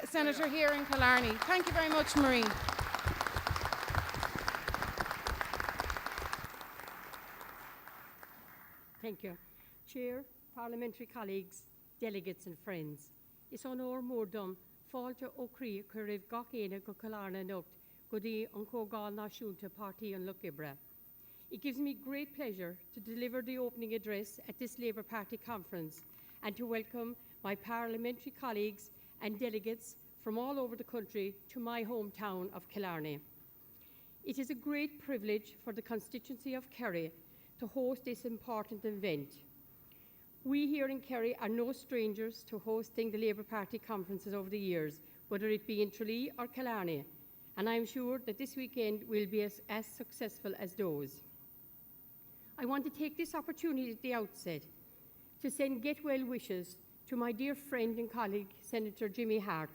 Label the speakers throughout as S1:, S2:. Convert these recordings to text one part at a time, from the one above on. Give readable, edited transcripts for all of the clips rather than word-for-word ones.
S1: Senator here in Killarney. Thank you very much, Marie.
S2: Thank you. Chair, parliamentary colleagues, delegates and friends. Is on our mordom, Falta O'Cree, Curriv Gokena go Killarney Noct, Godi Unco Gal Nashunta Party and Lookibra. It gives me great pleasure to deliver the opening address at this Labour Party conference and to welcome my parliamentary colleagues and delegates from all over the country to my hometown of Killarney. It is a great privilege for the constituency of Kerry to host this important event. We here in Kerry are no strangers to hosting the Labour Party conferences over the years, whether it be in Tralee or Killarney, and I am sure that this weekend will be as successful as those. I want to take this opportunity at the outset to send get well wishes to my dear friend and colleague, Senator Jimmy Hart.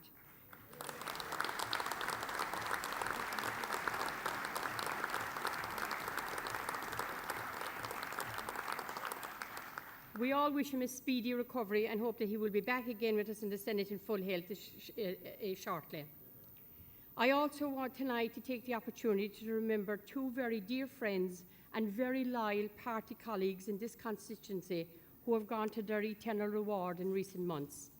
S2: We all wish him a speedy recovery and hope that he will be back again with us in the Senate in full health shortly. I also want tonight to take the opportunity to remember two very dear friends and very loyal party colleagues in this constituency who have gone to their eternal reward in recent months.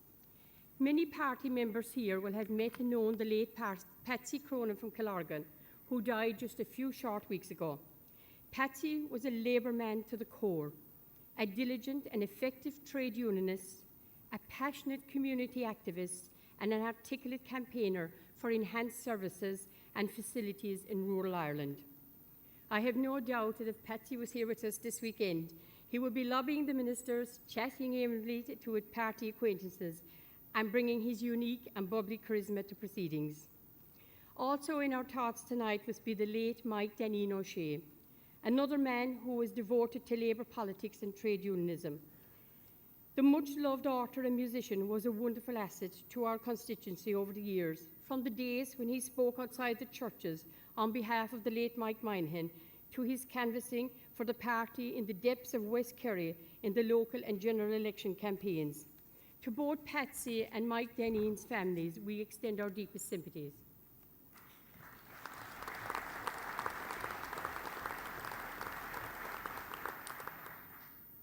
S2: Many party members here will have met and known the late Patsy Cronin from Killargan, who died just a few short weeks ago. Patsy was a Labour man to the core, a diligent and effective trade unionist, a passionate community activist, and an articulate campaigner for enhanced services and facilities in rural Ireland. I have no doubt that if Patsy was here with us this weekend, he would be lobbying the ministers, chatting amiably to his party acquaintances, and bringing his unique and bubbly charisma to proceedings. Also in our thoughts tonight must be the late Mike Deneen O'Shea, another man who was devoted to Labour politics and trade unionism. The much-loved author and musician was a wonderful asset to our constituency over the years, from the days when he spoke outside the churches on behalf of the late Mike Moynihan, to his canvassing for the party in the depths of West Kerry in the local and general election campaigns. To both Patsy and Mike Deneen's families, we extend our deepest sympathies.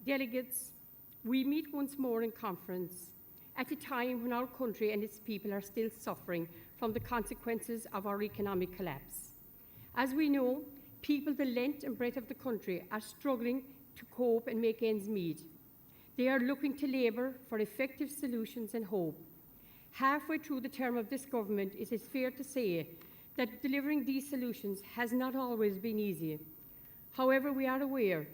S2: Delegates, we meet once more in conference at a time when our country and its people are still suffering from the consequences of our economic collapse. As we know, people the length and breadth of the country are struggling to cope and make ends meet. They are looking to Labour for effective solutions and hope. Halfway through the term of this government, it is fair to say that delivering these solutions has not always been easy. However, we are aware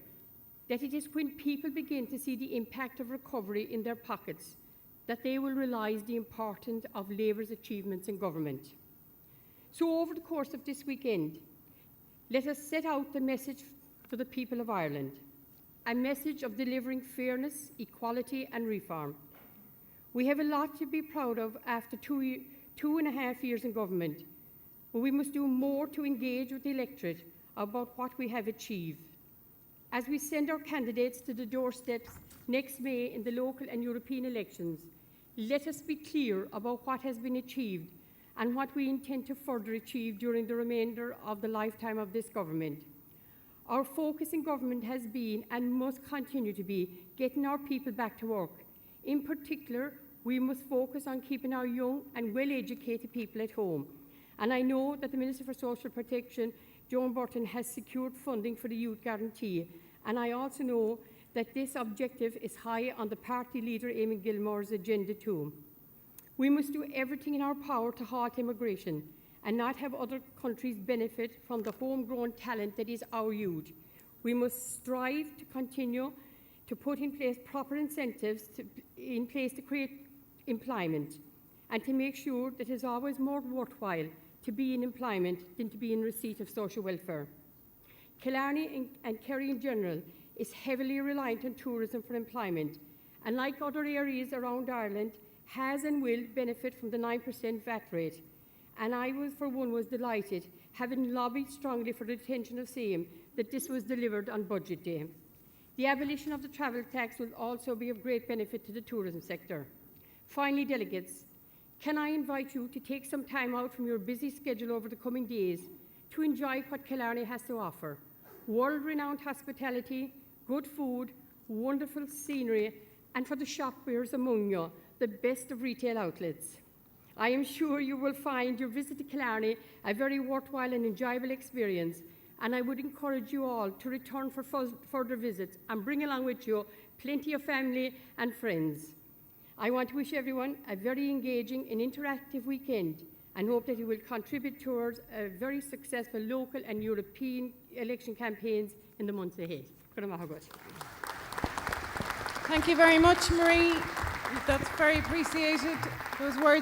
S2: that it is when people begin to see the impact of recovery in their pockets that they will realise the importance of Labour's achievements in government. So over the course of this weekend, let us set out the message for the people of Ireland, a message of delivering fairness, equality and reform. We have a lot to be proud of after 2.5 years in government, but we must do more to engage with the electorate about what we have achieved. As we send our candidates to the doorsteps next May in the local and European elections, let us be clear about what has been achieved and what we intend to further achieve during the remainder of the lifetime of this government. Our focus in government has been and must continue to be getting our people back to work. In particular, we must focus on keeping our young and well-educated people at home. And I know that the Minister for Social Protection, Joan Burton, has secured funding for the Youth Guarantee, and I also know that this objective is high on the party leader Eamon Gilmore's agenda too. We must do everything in our power to halt immigration and not have other countries benefit from the homegrown talent that is our youth. We must strive to continue to put in place proper incentives to create employment and to make sure that it is always more worthwhile to be in employment than to be in receipt of social welfare. Killarney and Kerry in general is heavily reliant on tourism for employment, and like other areas around Ireland, has and will benefit from the 9% VAT rate. And I, for one, was delighted, having lobbied strongly for the retention of same, that this was delivered on budget day. The abolition of the travel tax will also be of great benefit to the tourism sector. Finally, delegates, Can I invite you to take some time out from your busy schedule over the coming days to enjoy what Killarney has to offer? World-renowned hospitality, good food, wonderful scenery, and for the shopwares among you, the best of retail outlets. I am sure you will find your visit to Killarney a very worthwhile and enjoyable experience, and I would encourage you all to return for further visits and bring along with you plenty of family and friends. I want to wish everyone a very engaging and interactive weekend and hope that you will contribute towards a very successful local and European election campaigns in the months ahead.
S1: Thank you very much, Marie. That's very appreciated, those words.